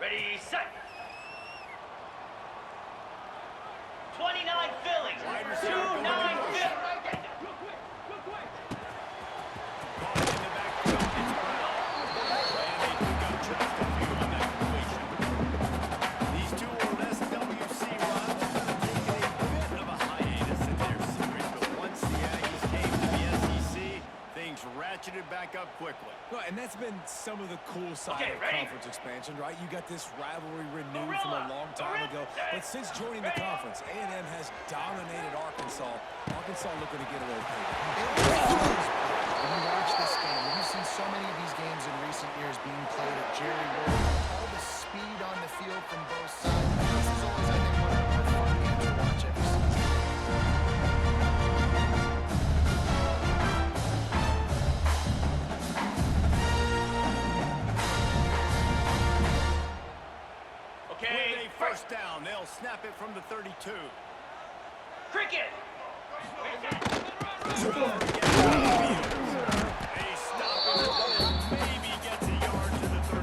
Ready, set. 29 Phillies. 2-9 Phillies. Ratcheted back up quickly. Well, and that's been some of the cool side of conference expansion, right? You got this rivalry renewed from a long time ago. But since joining the conference, A&M has dominated Arkansas. Arkansas looking to get a little payback. When you watch this game, you've seen so many of these games in recent years being played at Jerry World. All the speed on the field from both sides. This is always, I think, one of the more fun games to watch every season. First down, they'll snap it from the 32. Cricket! A stop and maybe gets a yard to the 34.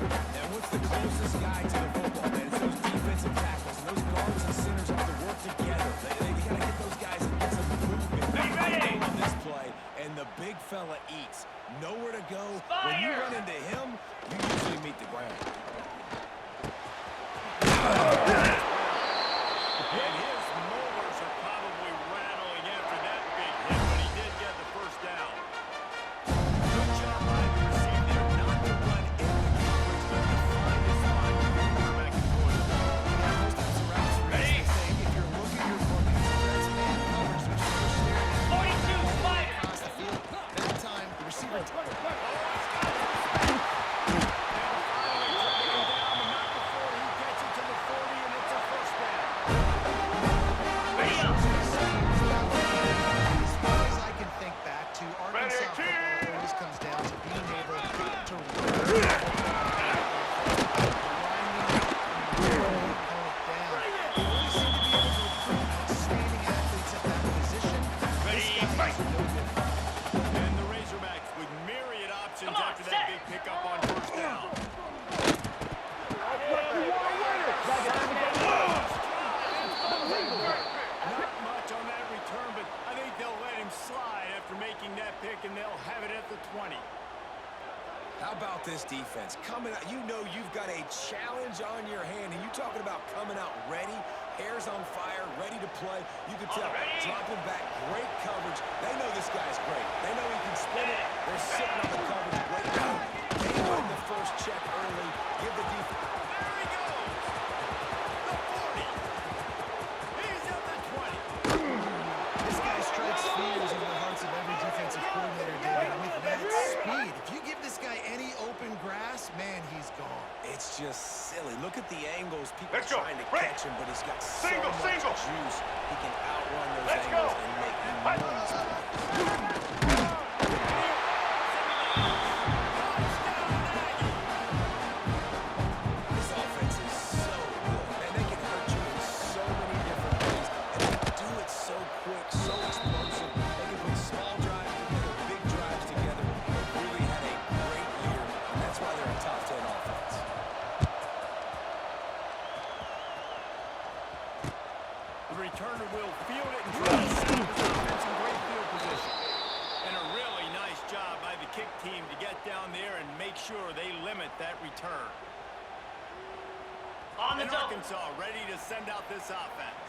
And what's the closest guy to the football, man? It's those defensive tackles. And those guards and centers have to work together. You got to get those guys and get some movement on this play. And the big fella eats. Nowhere to go. When you run into him, you usually meet the ground. And his molars are probably rattling after that big hit, but he did get the first down. Good job by the receiver there, not to run in the coverage, but to find his spot to the quarterback and throw the ball. Those types of routes are easy to say. If you're looking, you're looking. So that's man coverage, which you're staring at. 42 Spider! Across the field. That time, the receiver... How about this defense? Coming out, you know you've got a challenge on your hand, and you talking about coming out ready, hair's on fire, ready to play. You can tell, dropping back, great coverage. They know this guy's great. They know he can spin it. They're sitting on the coverage, great down. They win the first check early. Give the defense. There he goes. The 40. He's at the 20. This guy strikes fears in the hearts of every defensive coordinator, David, with that speed. If you give this guy any open grass, man, he's gone. It's just silly. Look at the angles. People Let's go. trying to catch him, but he's got so Single, much single. juice. He can outrun those Let's angles go. and make enormous plays. This offense is so good, man. They can hurt you in so many different ways, and they do it so quick, so explosive. They can put small drives together, big drives together. They've really had a great year, and that's why they're a top 10 offense. The returner will field it and try to set up his offense in great field position. And a really nice job by the kick team to get down there and make sure they limit that return. On the And double. Arkansas ready to send out this offense.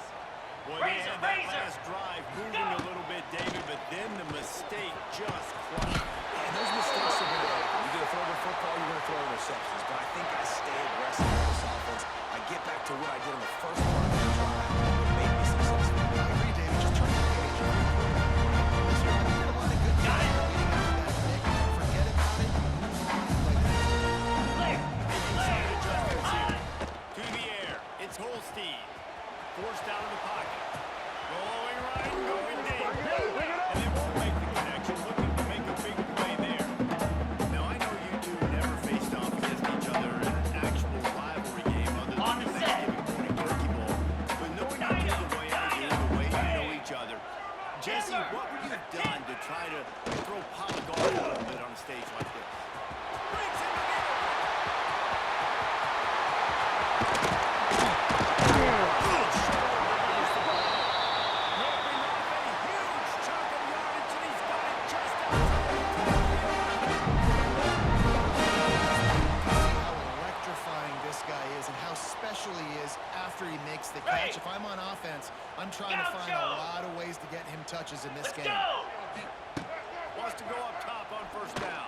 Well, they had that last drive moving a little bit, David, but then the mistake just crushed. And those mistakes are going to happen. You're going to throw the football, you're going to throw interceptions. But I think I stay aggressive with this offense. I get back to what I did in the first part of the drive. It made me successful. I agree, David. Just turn the page. This year, I think a lot of good Got it. leading up to that pick. Forget about it. Move on. Play the next one. Clear. Side adjustments here. To the air. It's Holstein. Forced out of the pocket. Going right, going deep. And they won't make the connection. Looking to make a big play there. Now, I know you two never faced off against each other in an actual rivalry game other On than the the set. Thanksgiving morning turkey bowl. But knowing you two the way I do, the way you know each other. Jesse, what would you have done to try to throw Pollock off a little bit on a stage like this? Brings him together. after he makes the catch. If I'm on offense, I'm trying to find a lot of ways to get him touches in this game. Wants to go up top on first down.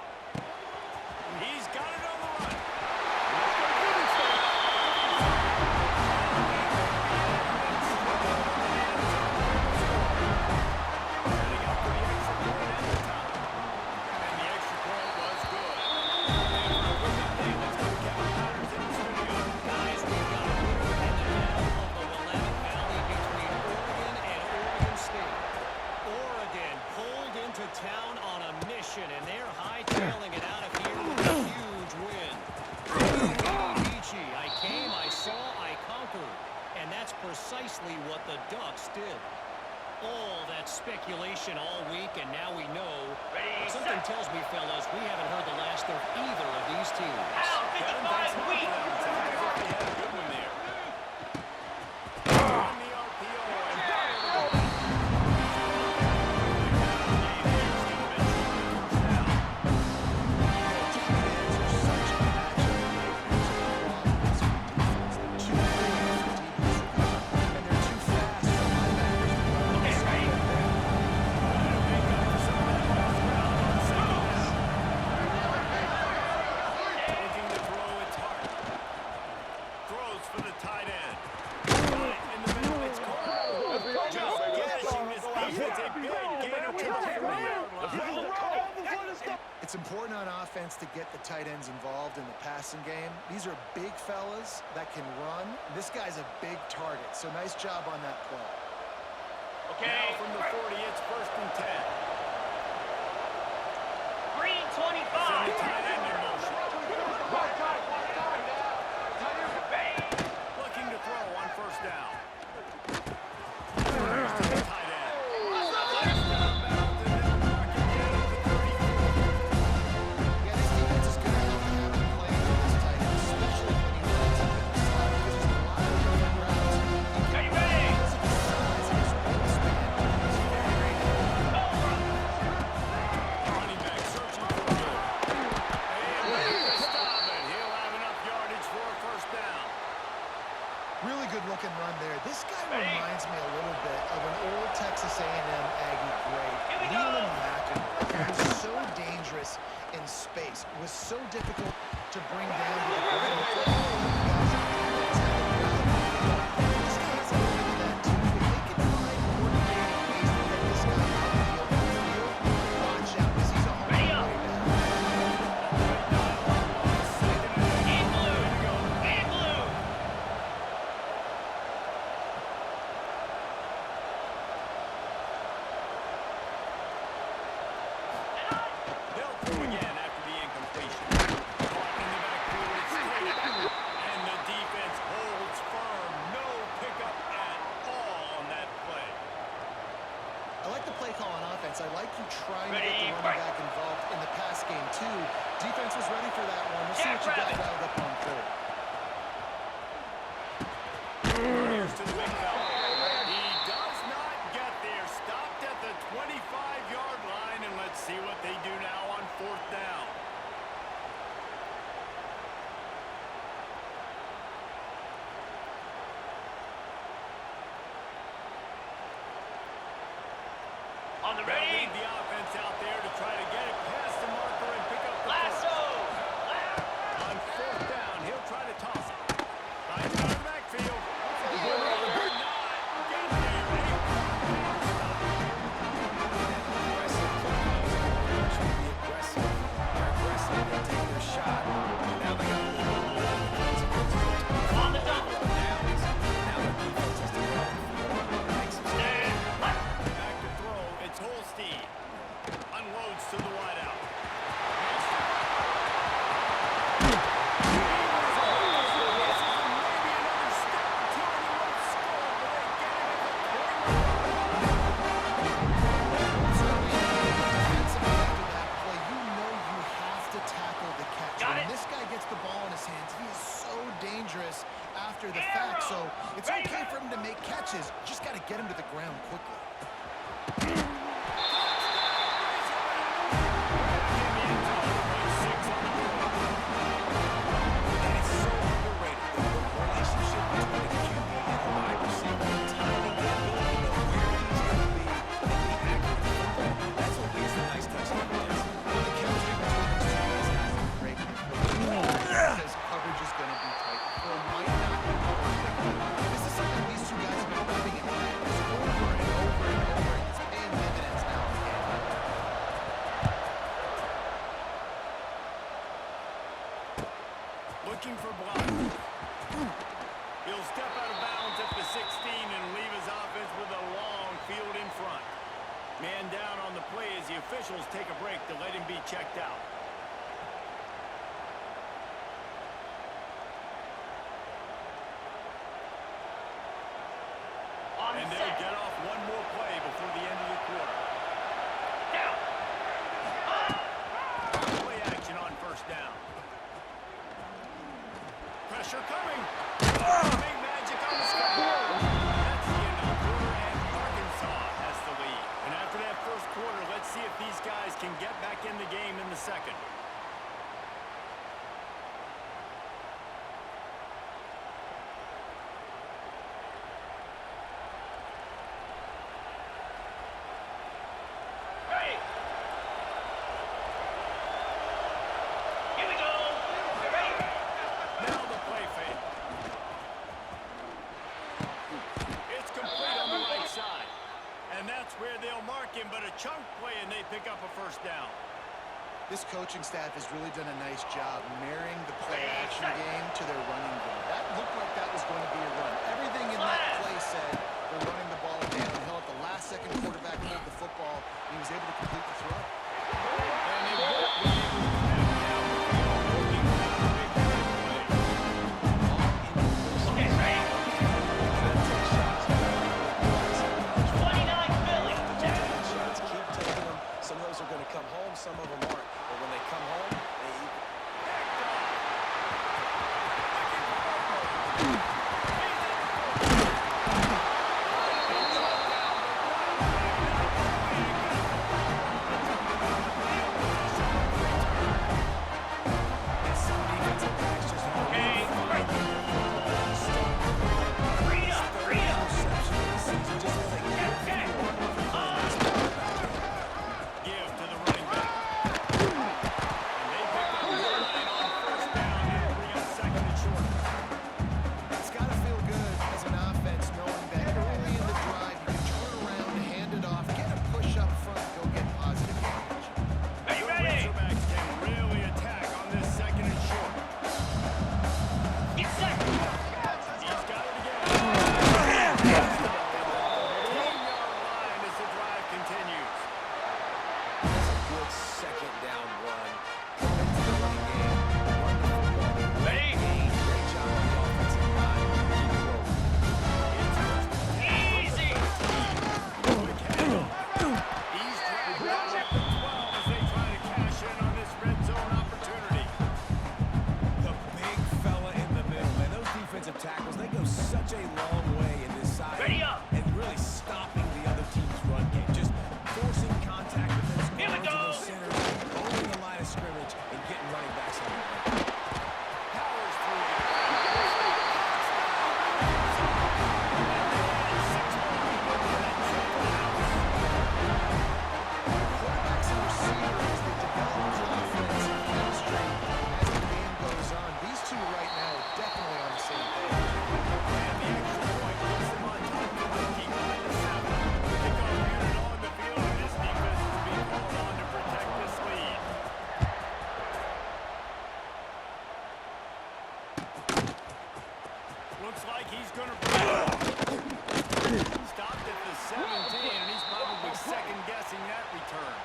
He's got it on the run. Setting up for the extra point at the top. And the extra point was good. And for a quick update, let's go to Kevin Connors in the studio. Guys, we've got a winner in the battle of the Willamette Valley between Oregon and Oregon State. Oregon pulled into town on a mission, and they're hightailing it out of here with a huge win. Beachy, I came, I saw, I conquered. And that's precisely what the Ducks did. All that speculation all week, and now we know. But something tells me, fellas, we haven't heard the last of either of these teams. Kevin, thanks a lot for that. It sounds as if they had a good one there. On the RPO, and fire to go. Looking to throw, it's hard. Throws for the tight end. Got it in the middle, it's caught. Just gashing this defense, a big gain of 2 on the yard line. It's important on offense to get the tight ends involved in the passing game. These are big fellas that can run. This guy's a big target, so nice job on that play. Now from the 40, it's 1st and 10. Green Send the 25. tight end in motion. Looking to throw on first down. Fires to the tight end. Flash down bounds and they'll mark it down at the 34. Yeah, this defense is going to have a plan for this tight end, especially when he runs up in the slot, because there's a lot of different routes. Are you ready? Because of his size and his wingspan, he's very great at it. Running back searching for Hill. And to stop it. He'll have enough yardage for a first down. Really good looking run there. This guy reminds me a little bit of an old Texas A&M Aggie great, Leland McEnroe. He was so dangerous in space, was so difficult to bring down to the ground. This guy has a little bit of that too. If they can find coordinated ways to get this guy out of the open field, watch out, because he's a home run right now. In blue. In blue. They'll throw again after the incompletion. Caught in the backfield, it's State. And the defense holds firm. No pickup at all on that play. I like the play call on offense. I like you trying to get the running back involved in the pass game, too. Defense was ready for that one. We'll see what you got dialed up on third. Here's to the big fella. He does not get there. Stopped at the 25-yard line, and let's see what they do now on 4th down. On the They'll ready. lead the offense out there to try to get it past the marker and pick up the Lasso. first. On 4th down, he'll try looking for blockers. He'll step out of bounds at the 16 and leave his offense with a long field in front. Man down on the play as the officials take a break to let him be checked out. And they'll get off one more play before the end of the quarter. Play action on first down. Pressure coming. Big magic on the scoreboard. That's the end of the quarter, and Arkansas has the lead. And after that first quarter, let's see if these guys can get back in the game in the second. Where they'll mark him, but a chunk play and they pick up a first down. This coaching staff has really done a nice job marrying the play-action game to their running game. That looked like that was going to be a run. Everything in that play said they're running the ball downhill. At the last second, quarterback pulled the football, and he was able to complete the throw. And they were able to connect down the field, looking for a big play. Some of those are going to come home, some of them aren't. But when they come home, they eat. Looks like he's going to stopped at the 17, and he's probably second-guessing that return.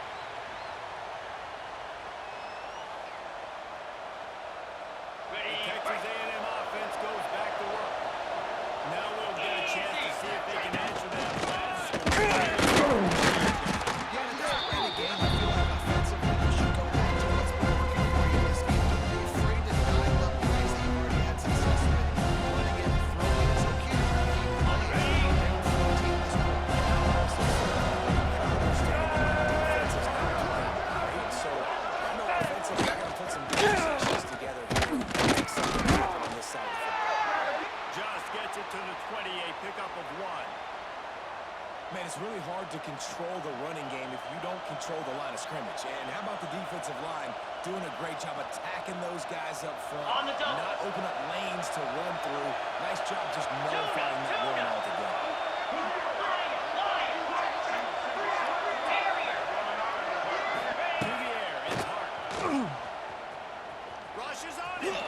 The Texas A&M offense goes back to work. Now we'll get a chance to see if they can answer that last score. Man, it's really hard to control the running game if you don't control the line of scrimmage. And how about the defensive line doing a great job attacking those guys up front, not open up lanes to run through. Nice job just nullifying that run altogether. To the air, it's Hart. Rushes on him.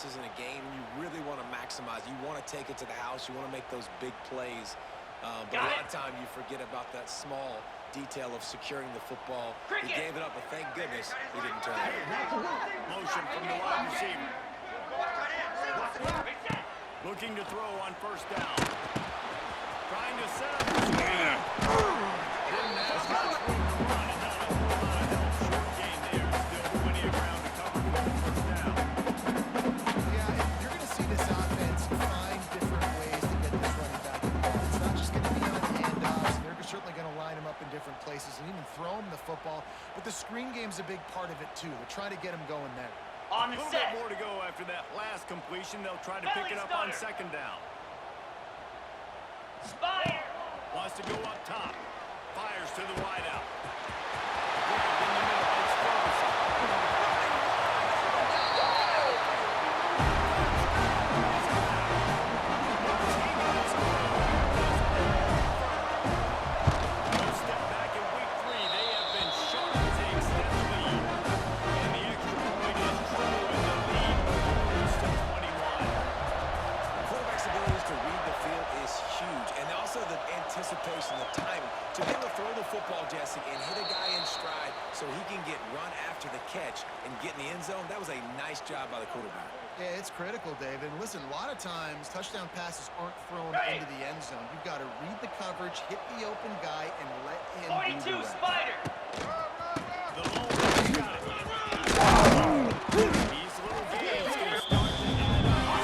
chances in a game, you really want to maximize. You want to take it to the house. You want to make those big plays. But a lot of time you forget about that small detail of securing the football. He gave it up, but thank goodness he didn't turn it over. Motion from the wide receiver. Looking to throw on first down. Trying to set up the screen. Didn't have much room to run, and not a whole lot of help. Short gain there. Still plenty of ground to cover for the first down. Yeah, you're going to see this offense find different ways to get this running back the ball. It's not just going to be on handoffs. They're certainly going to line him up in different places and even throw him the football. But the screen game's a big part of it, too. They're trying to get him going there. On A the little bit set. more to go after that last completion. They'll try to pick it up on second down. Spire. Wants to go up top. Fires to the wideout. Grabbed in the middle. It's Ferguson. No step back in week 3. They have been sharp as they extend the lead. And the extra point is true, and the lead moves to 21. Quarterback's ability to read the field is huge, and also the anticipation, the timing. To be able to throw the football, Jesse, and hit a guy in stride so he can get run after the catch and get in the end zone, that was a nice job by the quarterback. Yeah, it's critical, David. And listen, a lot of times touchdown passes aren't thrown into the end zone. You've got to read the coverage, hit the open guy, and let him do 42 the rest. Spider. The lone run's got it. These little games can start to add up.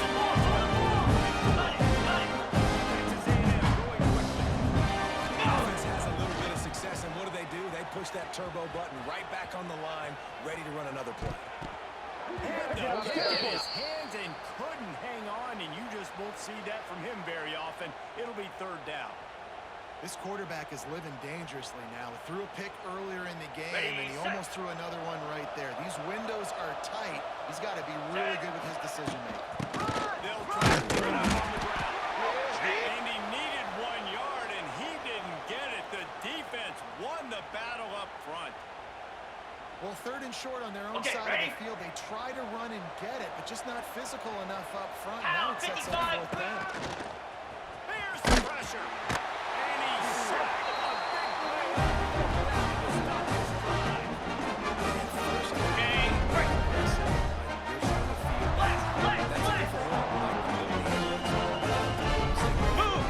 Texas A&M going quickly. The offense has a little bit of success, and what do? They push that turbo button right back on the line, ready to run another play. Had the kick in his hands and couldn't hang on, and you just won't see that from him very often. It'll be third down. This quarterback is living dangerously now. He threw a pick earlier in the game, Ready, and he set. almost threw another one right there. These windows are tight. He's got to be really good with his decision-making. They'll try to put it up on the ground. And he needed 1 yard, and he didn't get it. The defense won the battle up front. Well, third and short on their own Okay, side ready? of the field. They try to run and get it, but just not physical enough up front. How? Now it sets 55, up fourth down. There's the pressure. And he's sacked. A big play on fourth down to stop this drive. Okay. Break. Flex. Move.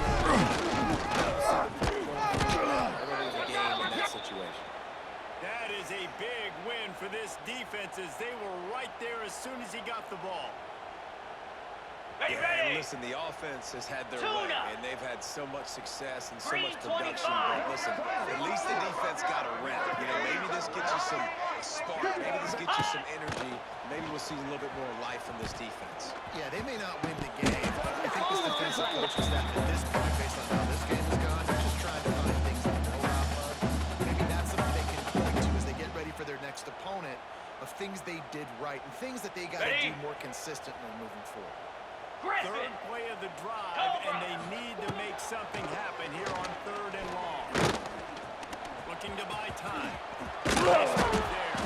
That is a big win for this defense as they were right there as soon as he got the ball. Ready, And ready. listen, the offense has had their Tune way, up. and they've had so much success and so Green much production. 25. But listen, at least the defense got a rep. You know, maybe this gets you some spark. Maybe this gets you some energy. Maybe we'll see a little bit more life from this defense. Yeah, they may not win the game, but I think this defensive coaching staff at this point, based on how this game has gone, they're just trying to find things they know off of. Maybe that's something they can point to as they get ready for their next opponent, of things they did right and things that they got to Ready? do more consistently moving forward. Griffin. Third play of the drive, and they need to make something happen here on third and long. Looking to buy time. Nice move there.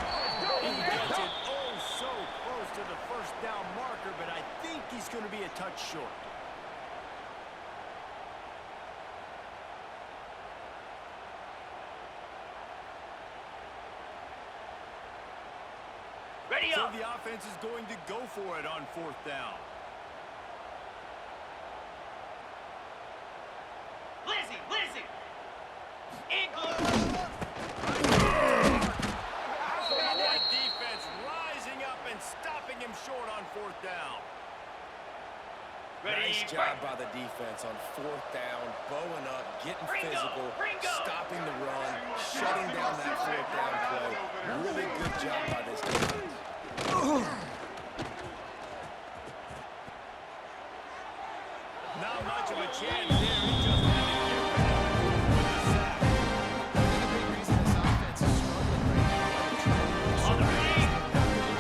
He gets it oh so close to the first down marker, but I think he's going to be a touch short. Ready So up. the offense is going to go for it on fourth down. Lizzie. Igloo. That defense rising up and stopping him short on fourth down. Ready, Nice job by the defense on fourth down, bowing up, getting physical, stopping the run, shutting down that fourth down play. Really good job by this defense. Not much of a chance there. He just had to get rid of the sack. I think a big reason this offense is struggling right now is trying to On the ring.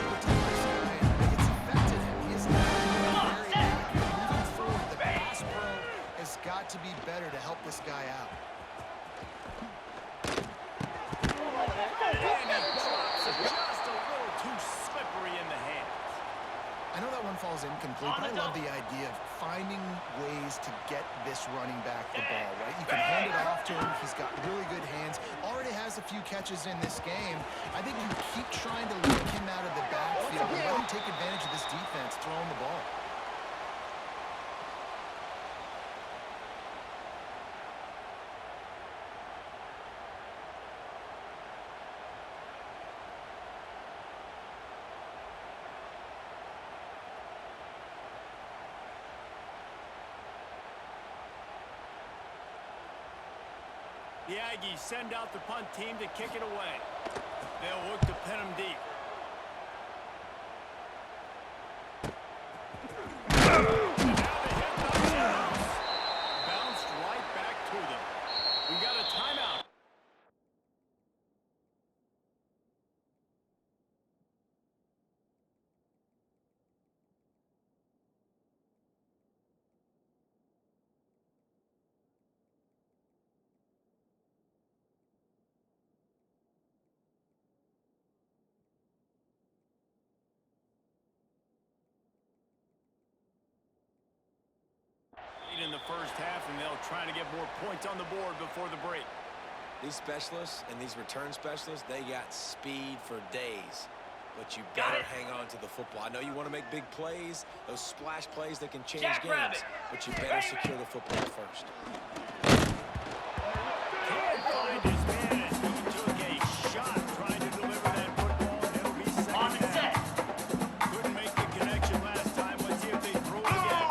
protect this guy and make it affected him. He is not Come on, very set. accurate moving forward. The pass pro has got to be better to help this guy out. And he drops it just a little too slippery in the hands. I know that one falls incomplete, but I love the idea of finding ways to get this running back the ball, right? You can hand it off to him. He's got really good hands. Already has a few catches in this game. I think you keep trying to link him out of the backfield and let him take advantage of this defense throwing the ball. The Aggies send out the punt team to kick it away. They'll look to pin them deep. And now they hit themselves. Bounced right back to them. We got a timeout. In the first half, and they'll try to get more points on the board before the break. These specialists and these return specialists, they got speed for days. But you better hang on to the football. I know you want to make big plays, those splash plays that can change games, but you better secure the football first. Can't find his man as he took a shot trying to deliver that football, and it'll be second down. Couldn't make the connection last time. Let's see if they throw it again.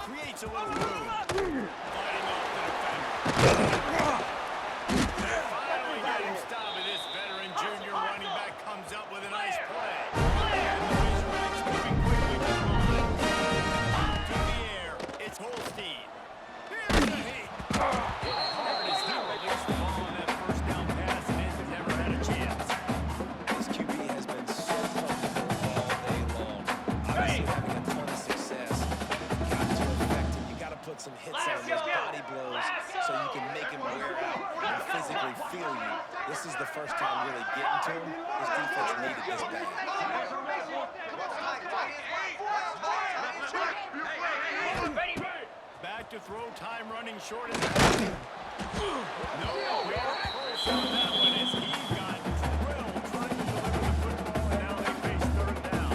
Creates a little room. Fighting off the defender. Finally getting stopped, and this veteran junior running back comes up with a nice play. And the Razorbacks moving quickly to the line. To the air, it's Holstein. Here's the heat. Hit hard as he released the ball on that first down pass, and it never had a chance. This QB has been so comfortable all day long. Obviously having a ton of success. You've got to affect him. You got to put some hits on those body blows so you can make him wear out and physically feel you. This is the first time really getting to him. This defense needed this bad. Back to throw, time running short in the pocket. No, close on that one as he got drilled trying to deliver the football, and now they face third down.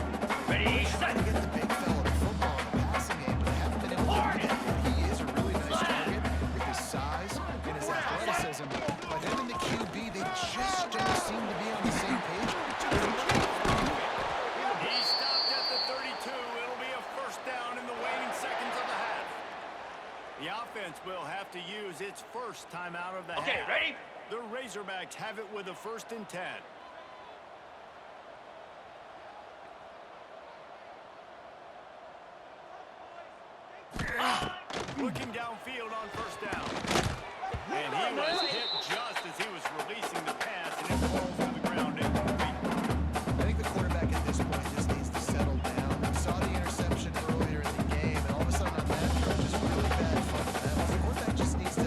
Trying to get the big fella to football in the passing game, but they haven't been able to do that. He is a really nice target with his size and his athleticism, but him and the QB, they just don't seem to be on the same page. He stopped at the 32. It'll be a first down in the waning seconds of the half. The offense will have to use its first timeout of the half. Okay, ready? The Razorbacks have it with a 1st and 10. Looking downfield on first down. And he was hit just as he was releasing the pass, and it falls to the ground incomplete. I think the quarterback at this point just needs to settle down. We saw the interception earlier in the game, and all of a sudden on that throw, just really bad fundamentals. The quarterback just needs to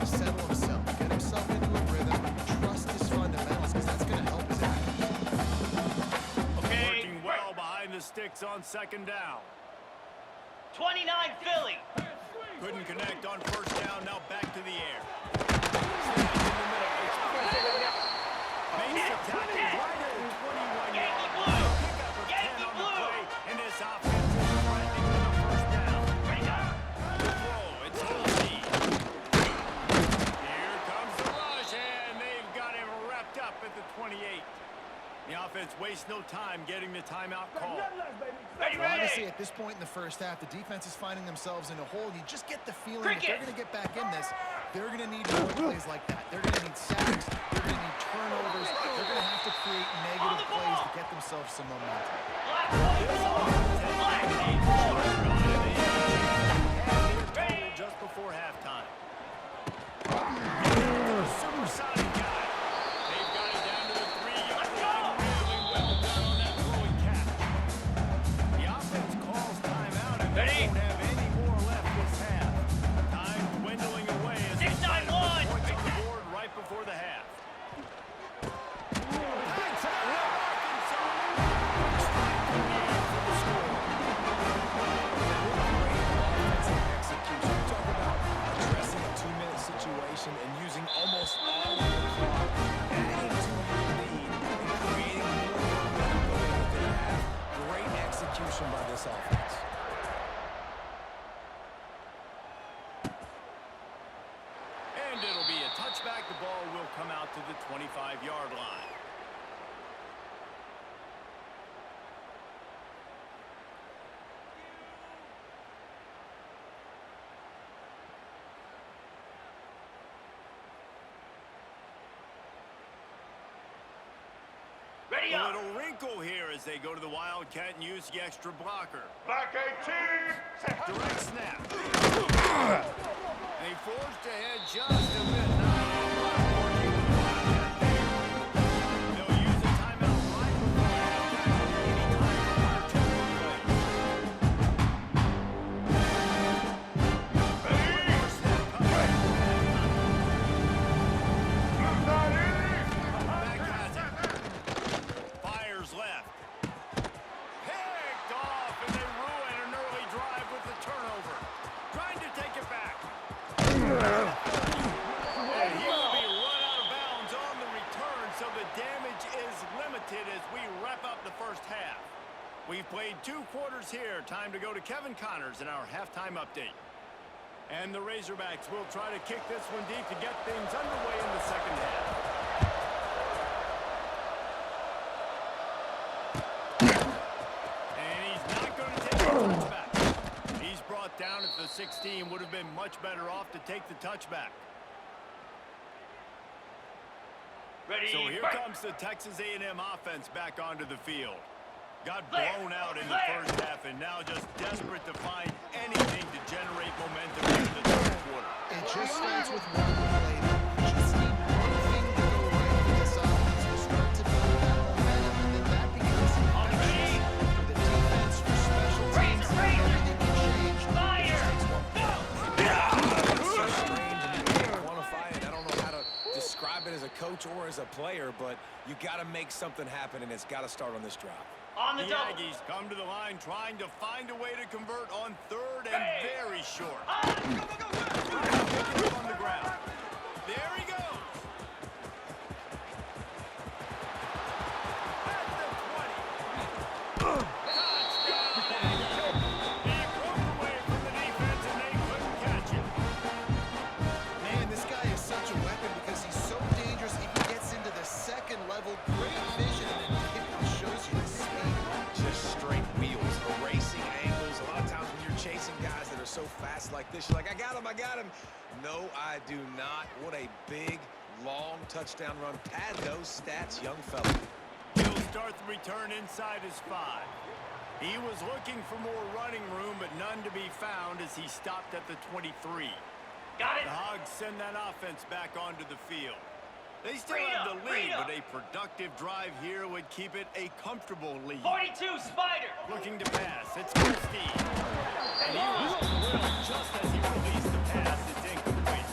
settle himself, get himself into a rhythm, trust his fundamentals, because that's going to help his accuracy. Working well behind the sticks on 2nd down. 29 Philly. Couldn't connect on first down, now back to the air. Snapped in the middle, it's makes the tackle right at the 21-yard line. Pickup of 10 on the play, and this offense is threatening with a first down. The throw, it's Holstein. Here comes the rush, and they've got him wrapped up at the 28. The offense wastes no time getting the timeout call. Well, honestly, at this point in the first half, the defense is finding themselves in a hole. You just get the feeling that they're going to get back in this. They're going to need more plays like that. They're going to need sacks. They're going to need turnovers. They're going to have to create negative plays to get themselves some momentum. Just before halftime. Supersonic guy. They've got it down to the 3-yard line. Really well done on that throwing catch. The offense calls timeout, and they don't have any more left this half. Time dwindling away as they find points on the board right before the half. That's a Arkansas. defense. And it'll be a touchback. The ball will come out to the 25-yard line. Ready A up. little wrinkle here as they go to the Wildcat and use the extra blocker. Back 18. Direct snap. They forced ahead just a bit. They'll use a timeout right before halftime. Back has it. Fires left. Picked off, and they ruin an early drive with the turnover. Trying to take it back. And he will be run out of bounds on the return, so the damage is limited as we wrap up the first half. We've played 2 quarters here. Time to go to Kevin Connors in our halftime update. And the Razorbacks will try to kick this one deep to get things underway in the second half. And he's not going to take the touchback. He's brought down at the 16. Would have been much better off to take the touchback. Ready. So here fight. comes the Texas A&M offense back onto the field. Got blown out in the first half and now just desperate to find anything to generate momentum in the third quarter. It just starts with one play. You just need one thing to go right for this offense to start to build that momentum, and then that becomes infectious for the defense, for special teams, and everything can change. Fire. It just takes one play. It's so strange and you can't quantify it. I don't know how to describe it as a coach or as a player, but you got to make something happen, and it's got to start on this drive. On the The double. Aggies come to the line trying to find a way to convert on third and very short. Pick it up on the ground. There he goes. At the 20. Touchdown. He broke away from the defense and they couldn't catch him. Man, this guy is such a weapon because he's so dangerous. If he gets into the second level, great vision, and it shows you the speed. Just straight wheels, erasing angles. A lot of times when you're chasing guys that are so fast like this, you're like, I got him, I got him. No, I do not. What a big, long touchdown run. Pad those stats, young fella. He'll start the return inside his 5. He was looking for more running room, but none to be found as he stopped at the 23. Got it. The Hogs send that offense back onto the field. They still Freedom, have the lead, freedom. but a productive drive here would keep it a comfortable lead. 42 Spider. Looking to pass. It's Steve. And he was thrilled just as he released the pass. It's incomplete.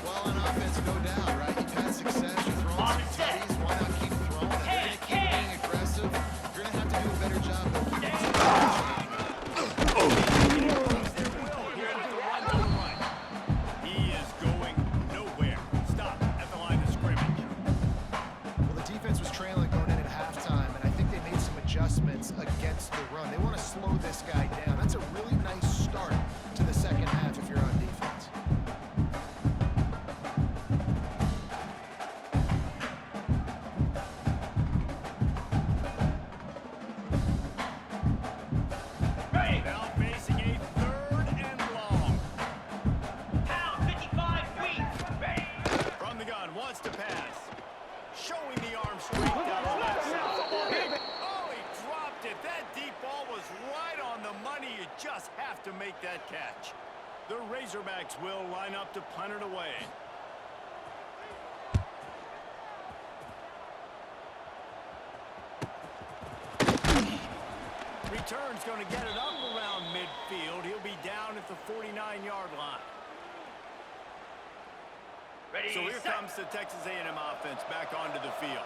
Well, on offense, no doubt, right? You've had success. You're throwing On some set. tutties. Why not keep throwing? If you're going to keep being aggressive, you're going to have to do a better job of keeping some He is going nowhere. Stop at the line of scrimmage. Well, the defense was trailing going in at halftime, and I think they made some adjustments against the run. They want to slow this guy down. That's a really nice start to the second half if you're on defense. Ready. Now facing a third and long. Pound 55 feet. Ready. From the gun, wants to pass. Showing the arm straight down the left side. Oh, he dropped it. That deep ball was right on the money. You just have to make that catch. The Razorbacks will line up to punt it away. Return's going to get it up around midfield. He'll be down at the 49-yard line. Ready. So here set. comes the Texas A&M offense back onto the field.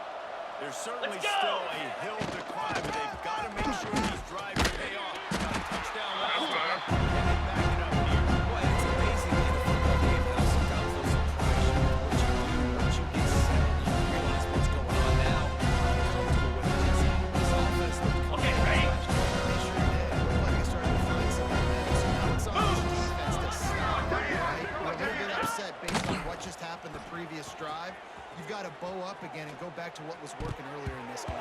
There's certainly Let's go! still a hill to climb, but they've got to make sure these drives pay off. Got a touchdown last time. Can they back it up here? Boy, it's amazing in a football game how sometimes they'll surprise you with what you do. Once you get settled, you realize what's going on now. I'm comfortable with it. This offense looked Okay, ready. They sure did. It looked like you've got to bow up again and go back to what was working earlier in this game.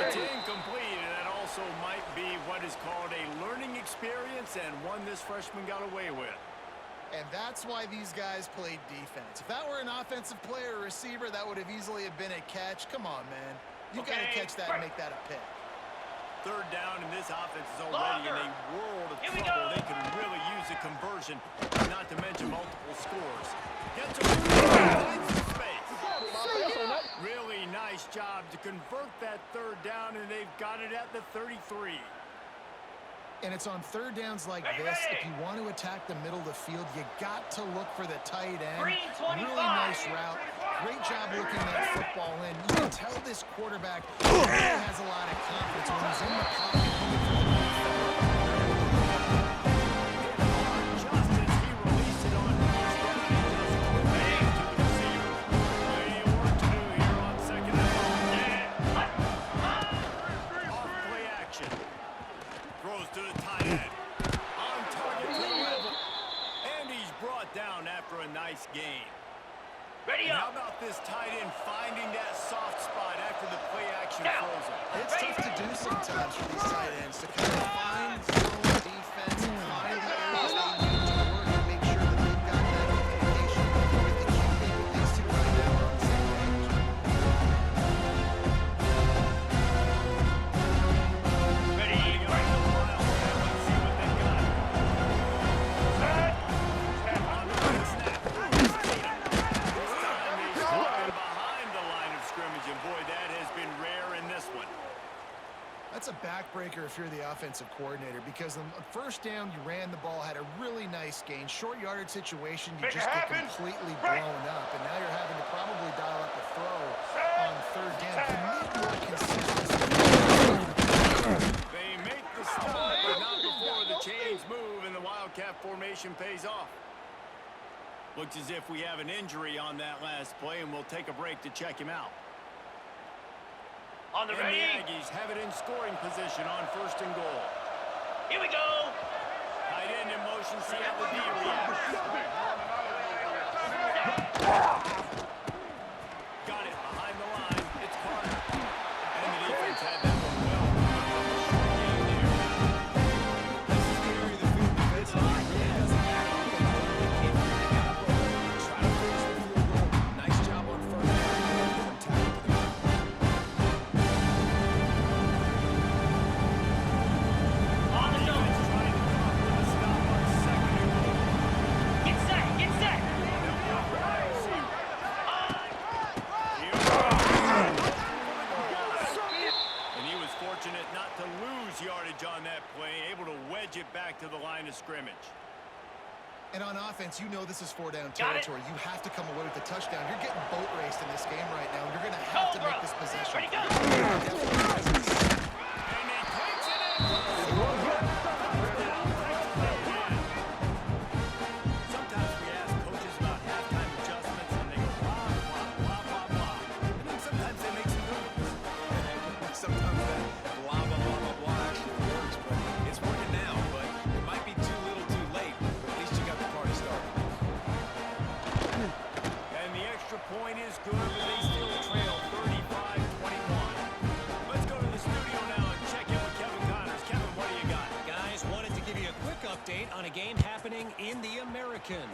It's incomplete, and that also might be what is called a learning experience and one this freshman got away with. And that's why these guys played defense. If that were an offensive player or receiver, that would have easily have been a catch. Come on, man. You got to catch that and make that a pick. Third down, and this offense is already in a world of Here we trouble. go. They can really use a conversion, not to mention multiple scores. Gets finds some space. Really nice job to convert that third down, and they've got it at the 33. And it's on third downs like this. If you want to attack the middle of the field, you got to look for the tight end. Green 25. Really nice route. Great job looking that football in. You can tell this quarterback really has a lot of confidence when he's in the pocket looking for the big throw. Just as he released it on first down, he just put it to the receiver. Plenty of work to do here on second down. Off play action. Throws to the tight end. On target to the level. And he's brought down after a nice gain. Ready And how up. about this tight end finding that soft spot after the play action Down. froze him? It's tough to do sometimes for these tight ends to kind of find zone defense and find the areas they need to work and make sure that they've got that communication with the QB. But these two right now are on the same page. Ready, Running it right. up the Wildcat. Let's see what they've got. On the right snap. This time they scored him behind the line of scrimmage, and boy, that has been rare in this one. That's a backbreaker if you're the offensive coordinator, because on first down, you ran the ball, had a really nice gain. Short yardage situation, you Make it just get happen. completely Right. blown up, and now you're having to probably dial up a throw on third down. You need more consistency. They make the stop, but not before the chains move and the Wildcat formation pays off. Looks as if we have an injury on that last play, and we'll take a break to check him out. On the And ready. the Aggies have it in scoring position on first and goal. Here we go. Tight end in motion, see how the D reacts. Got it behind the line. It's Carter. And the defense had that one well. Short game there. This is the area of the field defensively. It really doesn't matter what they do. They can't figure it out. Try to finish the field goal. Nice job on first down. Get them tackled to the ground. On the nose. Defense trying to come up with a stop on second and goal. Get set. Get set. They'll go for the receiver. Here we go. And he was fortunate not to lose yardage on that play, able to wedge it back to the line of scrimmage. And on offense, you know this is four-down Got it. territory. You have to come away with the touchdown. You're getting boat raced in this game right now. You're going to have to make this possession. Ready, go. And he takes it in. Sometimes we ask coaches about halftime adjustments, and they go blah, blah, blah, blah, blah. And then sometimes they make some good ones. Sometimes that blah, blah, blah, blah, blah actually works, but it's working now. But it might be too little too late, but at least you got the party started. And the extra point is good, but they still trail 35-21. Let's go to the studio now and check in with Kevin Connors. Kevin, what do you got? Guys, wanted to give you a quick update on a game happening in the American.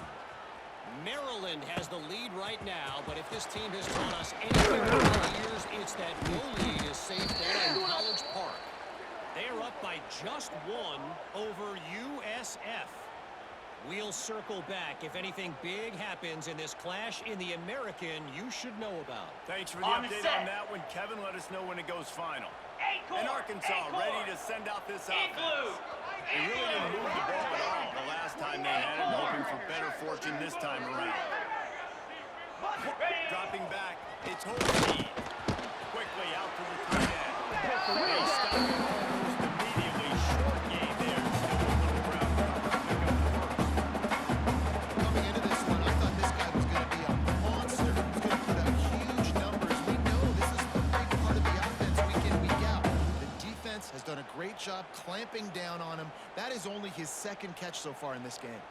Maryland has the lead right now, but if this team has taught us anything over the years, it's that no lead is safe there in College Park. They are up by just one over USF. We'll circle back if anything big happens in this clash in the American you should know about. Thanks for the On update set. on that one, Kevin. Let us know when it goes final. Acorn. And Arkansas ready to send out this offense. Igloo. They really didn't move the ball at all the last time they had it, hoping for better fortune this time around. Ready. Dropping back, it's Holstein. Quickly out to the tight end. They stop it almost immediately. Short game there. Still a little ground cover to pick up the first. Coming into this one, I thought this guy was going to be a monster. He was going to put up huge numbers. We know this is a big part of the offense week in, week out. The defense has done a great job clamping down on him. That is only his second catch so far in this game.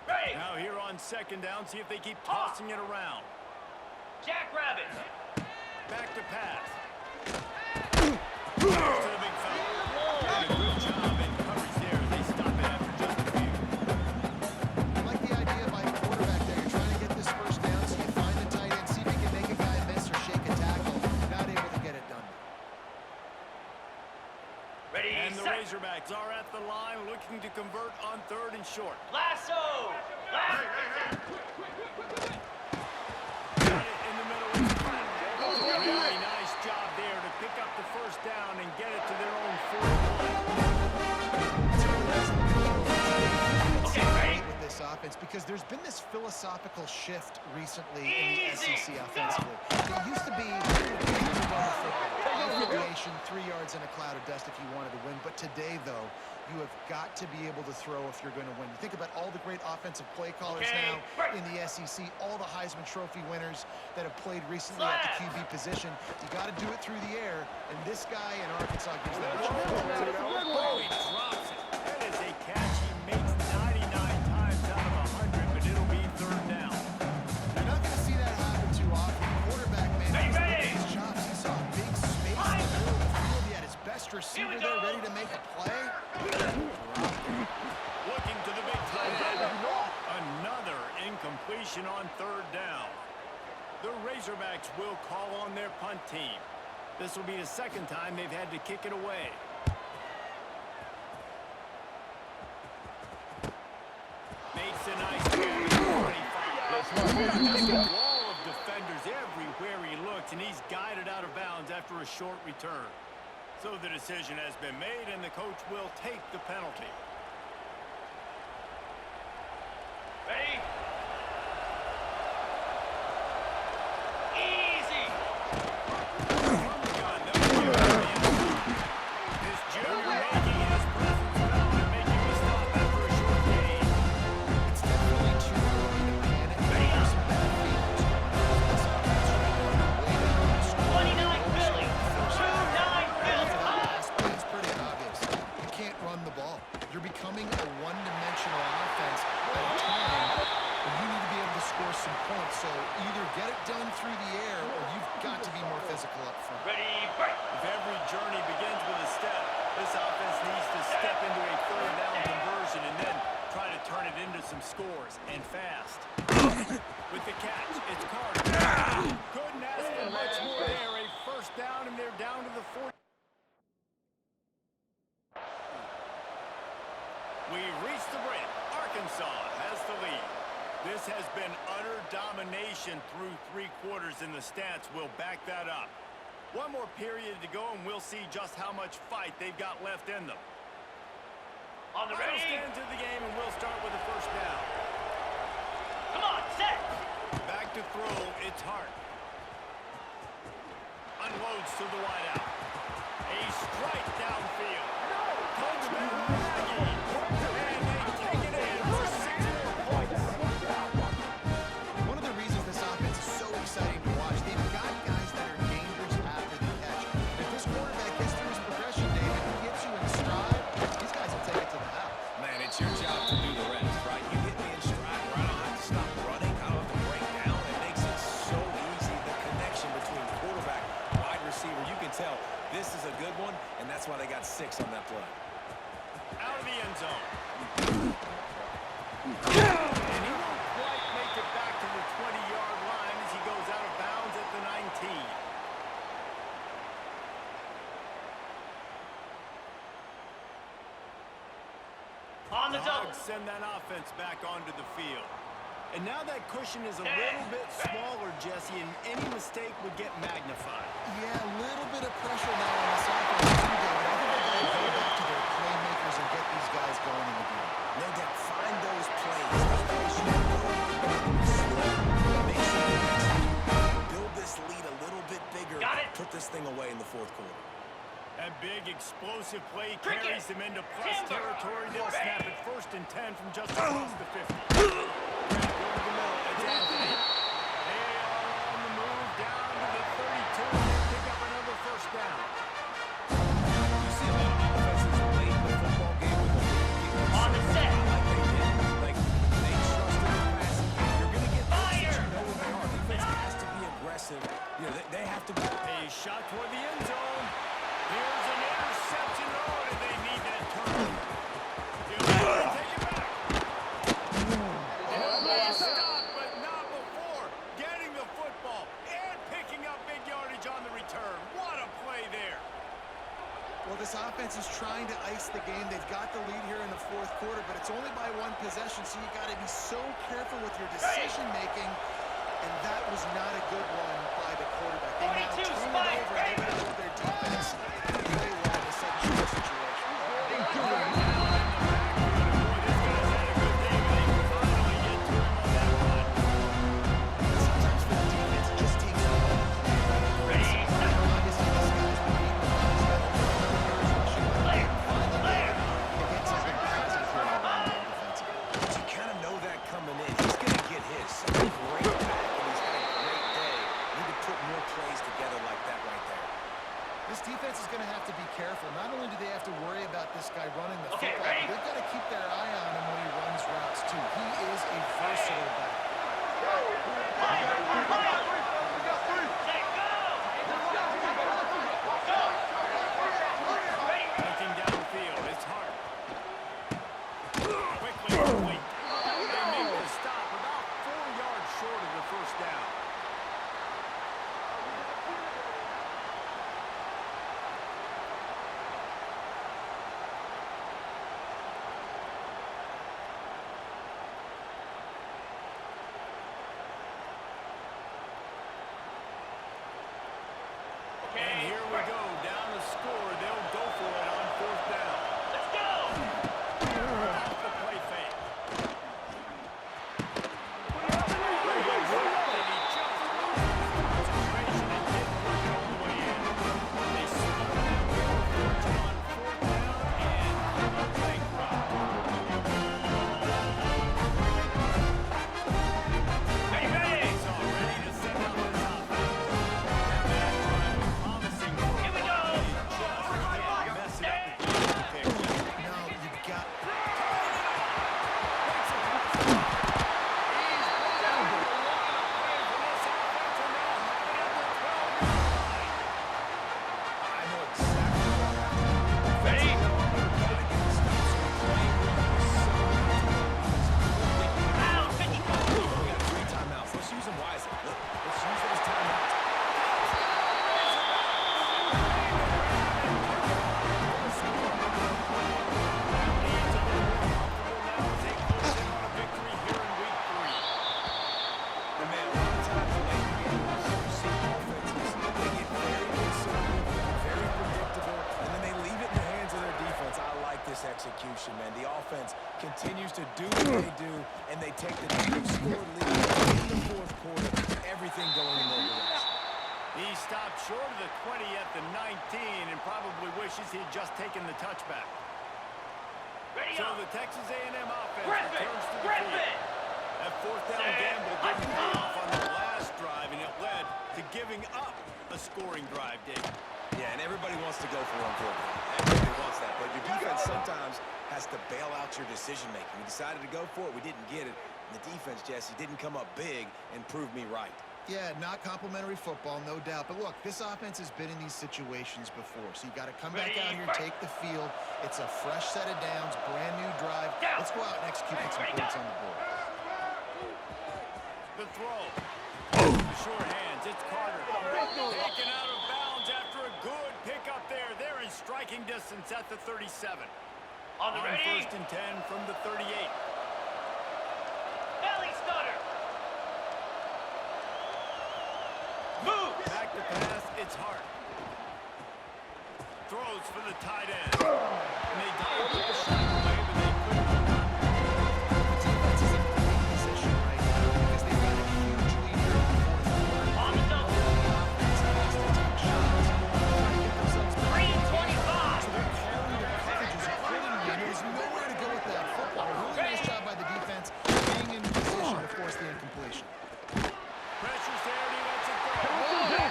Ready. Now here on second down, see if they keep tossing it around. Jackrabbit. Back to pass. To the big fella. And a good job in coverage there. They stop it after just a few. I like the idea by the quarterback there. You're trying to get this first down, so you find the tight end, see if you can make a guy miss or shake a tackle. Not able to get it done. Ready, And the set. Razorbacks are at the line looking to convert on 3rd and short. Lasso. Lasso. Got it in the middle of the front. Very nice job there to pick up the first down and get it to their own 41. Okay, ready? With this offense, because there's been this philosophical shift recently in the SEC offensively. It used to be affiliation, 3 yards in a cloud of dust if you wanted to win. But today, though, you have got to be able to throw if you're going to win. You think about all the great offensive play callers now in the SEC, all the Heisman Trophy winners that have played recently at the QB position. You got to do it through the air, and this guy in Arkansas gives them a chance. Oh, he drops it. That is a catch he makes 99 times out of 100, but it'll be 3rd down. You're not going to see that happen too often. The quarterback, man, he's looking at his chops. He saw a big space in the middle of the field. He had his best receiver there ready to make a play. Looking to the big tight end. Another incompletion on 3rd down. The Razorbacks will call on their punt team. This will be the 2nd time they've had to kick it away. Makes a nice carry. 25. Wall of defenders everywhere he looks, and he's guided out of bounds after a short return. So the decision has been made, and the coach will take the penalty. Ready? Easy. This junior making his presence felt and making the stop after a short gain. It's definitely too early to panic. There's some bad feelings going on with this offense right now. Way down the score. 29 Philly. 29 Philly. It's pretty obvious. You can't run the ball. You're becoming a one-dimensional offense at a time when you need to be able to score some points. So either get it done through the air or you've got to be more physical up front. Ready, break. If every journey begins with a step, this offense needs to step into a 3rd down conversion and then try to turn it into some scores, and fast. With the catch, it's Carter. Couldn't ask for much more there. A 1st down, and they're down to the 40. We've reached the break. Arkansas has the lead. This has been utter domination through 3 quarters, and the stats will back that up. One more period to go, and we'll see just how much fight they've got left in them. On the Final ready. stands of the game, and we'll start with the 1st down. Come on, set. Back to throw, it's Hart. Unloads to the wideout. A strike downfield. Touchdown, Aggies. And they take it in for 6 more points. One of the reasons this offense is so exciting to watch, they've got guys that are dangerous after the catch. If this quarterback gets through his progression, David, he gets you in stride, these guys will take it to the house. Man, it's your job to do the rest, right? You hit me in stride where I don't have to stop running. I don't have to break down. It makes it so easy. The connection between quarterback, wide receiver, you can tell this is a good one, and that's why they got 6 on that play. Out of the end zone. And he won't quite make it back to the 20-yard line as he goes out of bounds at the 19. On the double. Dogs send that offense back onto the field. And now that cushion is a little bit smaller, Jesse, and any mistake would get magnified. Yeah, a little bit of pressure now on this offense, too, David. I think they've got to go back to their playmakers and get these guys going in the game. No doubt, find those plays. Those plays should have make sure you execute. Build this lead a little bit bigger. Got it. Put this thing away in the 4th quarter. That big explosive play Cricket. carries them into plus Timber. territory. They'll Ready. snap it 1st and 10 from just across the 50. Over the middle, it's Anthony. They are on the move down to the 32 and they pick up another 1st down. You see a lot of offenses late in the football game with the lead. On the set. Like they did. Like, they trusted the passing game. You're going to get those that Fire. you know where they are. Defense has to be aggressive. lost the game. They've got the lead here in the fourth quarter, but it's only by one possession, so you got to be so careful with your decision-making, and that was not a good one by the quarterback. They now 42, turn it spike, over, and they're going to hold their defense to play well in such a situation. Sometimes for the defense, it just takes one play. Obviously, this guy's been beaten a lot. He's got a lot of yards rushing. Finally, it gets something positive here in the run game defensively. But you kind of know that coming in. He's going to get his. Such a great back, and he's had a great day. Need to put more plays together like that right there. This defense is going to have to be careful. Not only do they have to worry about this guy running the Okay, football, ready? but they've got to keep their eye on him when he runs routes, too. He is a versatile back. Looking downfield, it's hard. Quickly complete. They make the stop about 4 yards short of the first down. And here we go, down the score. They'll go for it on fourth down. Let's go! Off the play fake. And he just lost concentration and didn't work it all the way in. They spun that wheel fortune on fourth down and couldn't bankrupt. Ready, ready! It's all ready to send out this offense. That last drive was promising for Here we go! They just can't mess it up with the pick. No, you got... I know exactly what happened. Ready? Gotta get the stop, so the play run was so Down, 54! We got 3 timeouts. Let's use them wisely. Look, let's use those timeouts. And man, a lot of times late games, you see offenses, they get very conservative, very predictable, and then they leave it in the hands of their defense. I like this execution, man. The offense continues to do what they do, and they take the two-score lead in the fourth quarter, everything going in their direction. He stopped short of the 20 at the 19 and probably wishes he'd just taken the touchback. Ready So up! the Texas A&M offense Griffin! returns to the Griffin! field. That fourth down Set. gamble Let's didn't go. pay off on the last drive, and it led to giving up a scoring drive, Dave. Yeah, and everybody wants to go for one fourth down. Everybody wants that, but your defense sometimes has to bail out your decision-making. We decided to go for it. We didn't get it. And the defense, Jesse, didn't come up big and prove me right. Yeah, not complimentary football, no doubt. But look, this offense has been in these situations before, so you got to come back out here, take the field. It's a fresh set of downs, brand new drive. Down. Let's go out and execute with some points on the board. The throw. The short hands. It's Carter. Taken out of bounds after a good pickup there. They're in striking distance at the 37. On the On ready? first and 10 from the 38. Belly stutter! Move! Back to pass. It's Hart. Throws for the tight end. And they did put the shot away, but they couldn't hold on. The defense is in great position right now because they've got a huge lead here in the fourth quarter. On the double! The offense has to take shots, try to get themselves back. 325! So they're calling their coverages accordingly, and there's nowhere to go with that football. Really nice job by the defense, getting in position to force the incompletion. Pressure's there, and he lets it go.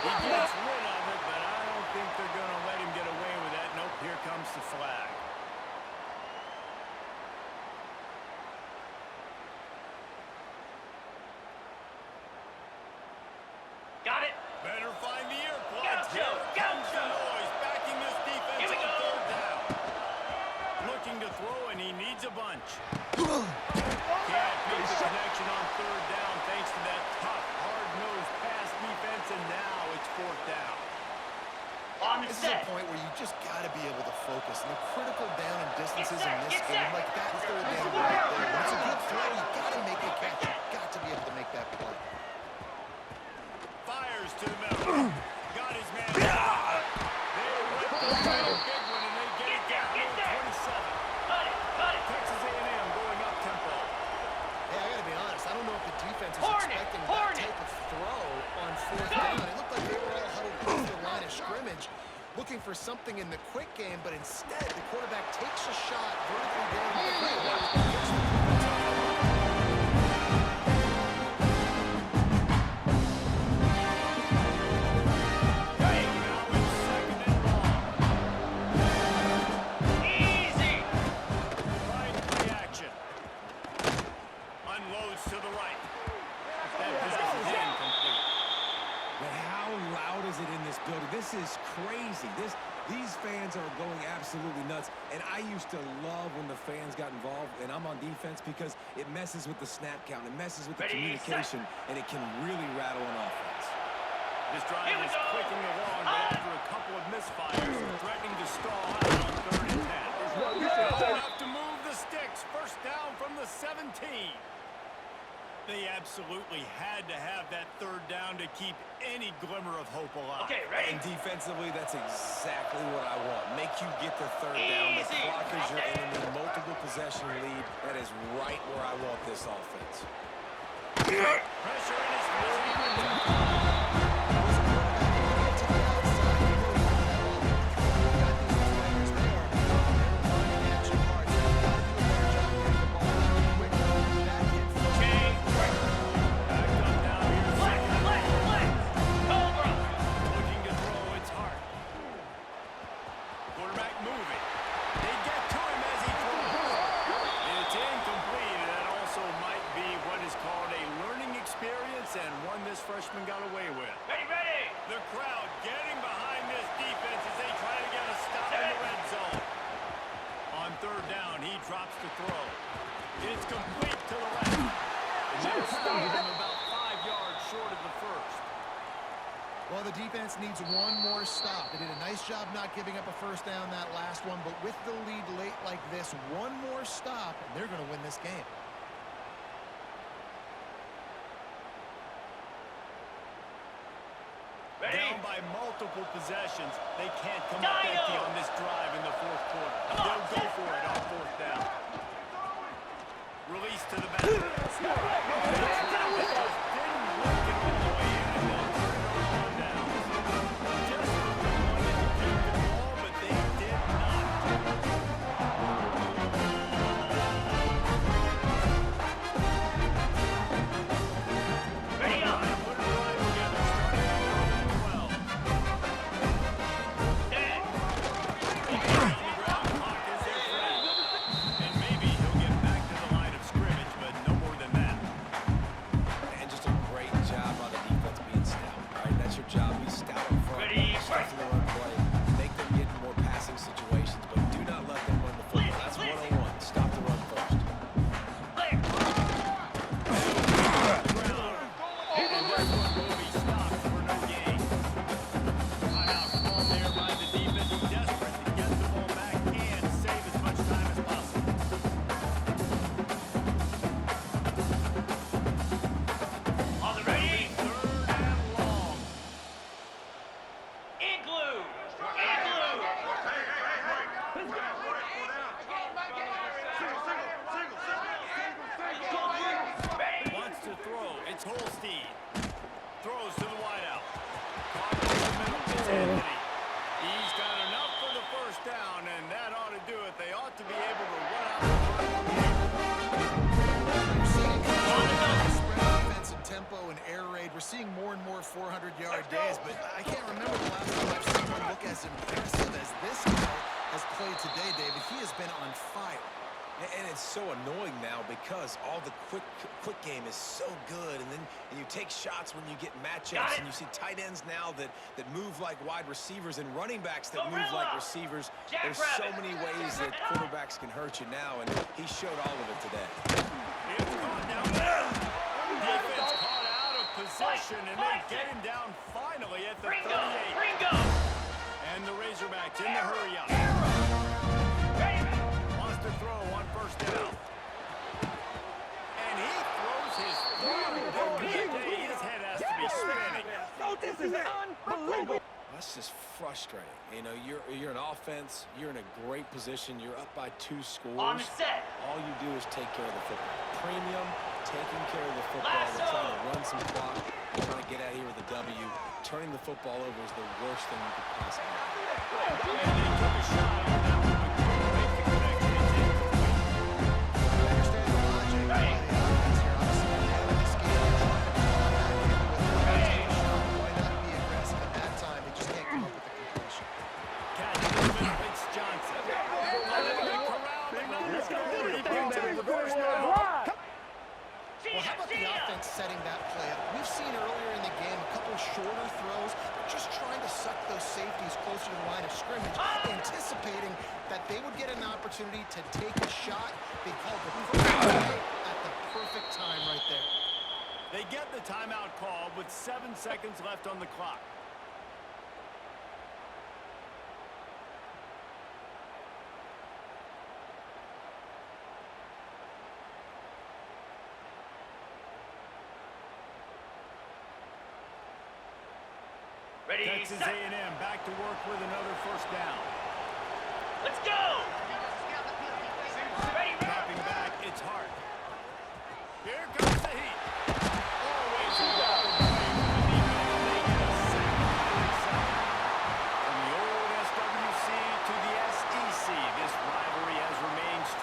He gets rid of it, but I don't think they're going to let him get away with that. Nope, here comes the flag. Got it! Better find the ear plugs. Gaucho! Here comes the Gaucho! noise, backing this defense Here we on go! third down. Looking to throw, and he needs a bunch. Can't make the connection on third down thanks to that tough, hard-nosed pass defense, and now it's fourth down. On On the This is a set. point where you just got to be able to focus. And the critical down and distances in this Get game, set. like that third down right there. When it's a good throw, you got to make the catch. You got to be able to make that play. Fires to the middle. Got his man. They went for the big one, and they get it down to 27. Cut it. Texas A&M going up tempo. Hey, I got to be honest. I don't know if the defense was Hornet, expecting Hornet. that type of throw on fourth down. It looked like they were all huddled close to the line of scrimmage, looking for something in the quick game, but instead the quarterback takes a shot vertically down the field. Easy. Right play action. Unloads to the right. That possession is incomplete. But how loud is it in this building? This is crazy. These fans are going absolutely nuts. And I used to love when the fans got involved, and I'm on defense because it messes with the snap count. It messes with the Ready, communication, and it can really rattle an offense. This drive Here we is go. clicking along, but after a couple of misfires, threatening to stall out on 3rd and 10. They'll have to move the sticks. First down from the 17. They absolutely had to have that 3rd down to keep any glimmer of hope alive. Okay, ready? And defensively, that's exactly what I want. Make you get the 3rd down. The Easy. clock is your enemy. Multiple possession lead. That is right where I want this offense. Pressure in his face. Backed up now. Here's Flex. Cobra. looking to throw. It's hard. Quarterback moving. They get to him as he throws. It's incomplete, and that also might be what is called a learning experience and one this freshman got away with. Ready. The crowd getting behind this defense as they try to get a stop in the red zone. On 3rd down, he drops the throw. It's complete to the left. And they'll stop him about 5 yards short of the first. Well, the defense needs one more stop. They did a nice job not giving up a first down that last one, but with the lead late like this, one more stop, and they're going to win this game. Ready. Down by multiple possessions. They can't come up empty on this drive in the 4th quarter. They'll go for it on 4th down. Release to the back. Didn't work it all the way in, and they'll turn it on down. Desperately wanted to keep the ball, but they did not. Ready up. Put a drive together, starting at 12. 10. On the ground, clock is their friend. And maybe he'll get back to the line of scrimmage, but no more than that. And just a great job on the defense being stout. All right, that's your job. Be stout up front. Ready, Stuff in the run play. Make them get in more passing situations, but do not let them run the football. That's Blitz. 101. Stop the run first. Clear. And this one will be stopped for no gain. Timeout called there by the defense, desperate to get the ball back and save as much time as possible. On the ready. 3rd and long. Igloo. Ready. Wants to throw. It's Holstein. Throws to the wideout. Caught in the middle. It's Anthony. He's got enough for the first down, and that ought to do it. They ought to be able to run out the clock here. We're seeing spread defense and tempo and air raid. We're seeing more and more 400-yard days, but I can't remember the last time I've seen one look as impressive as this guy has played today, David. He has been on fire. And it's so annoying now because all the quick game is so good, and then you take shots when you get matchups, and you see tight ends now that move like wide receivers and running backs that move like receivers. There's so many ways that quarterbacks can hurt you now, and he showed all of it today. It's caught down there. Defense caught out of position, and they get him down finally at the 38. Ringo. And the the Razorbacks in the hurry up. Wants to throw on first down. And he throws his his head has to be spinning. This is unbelievable. That's just frustrating. You know, you're an offense. You're in a great position. You're up by 2 scores. On set. All you do is take care of the football. Premium, taking care of the football. They're trying to run some clock. They're trying to get out of here with a W. Turning the football over is the worst thing you could possibly do. And they took a shot on that one, but couldn't make the connection. It's incomplete. I understand the logic behind the offense here. Obviously, when they have this game, they're trying to come back in with a why not be aggressive at that time? They just can't come up with the completion. Catch in the middle, it's Johnson. Let's go. He picks up the first down. Well, how about the offense setting that play up? We've seen earlier in the game a couple shorter throws, but just trying to suck those safeties closer to the line of scrimmage, anticipating that they would get an opportunity to take a shot. They called the perfect play at the perfect time right there. They get the timeout call with 7 seconds left on the clock. Ready, Texas set. A&M back to work with another first down. Let's go.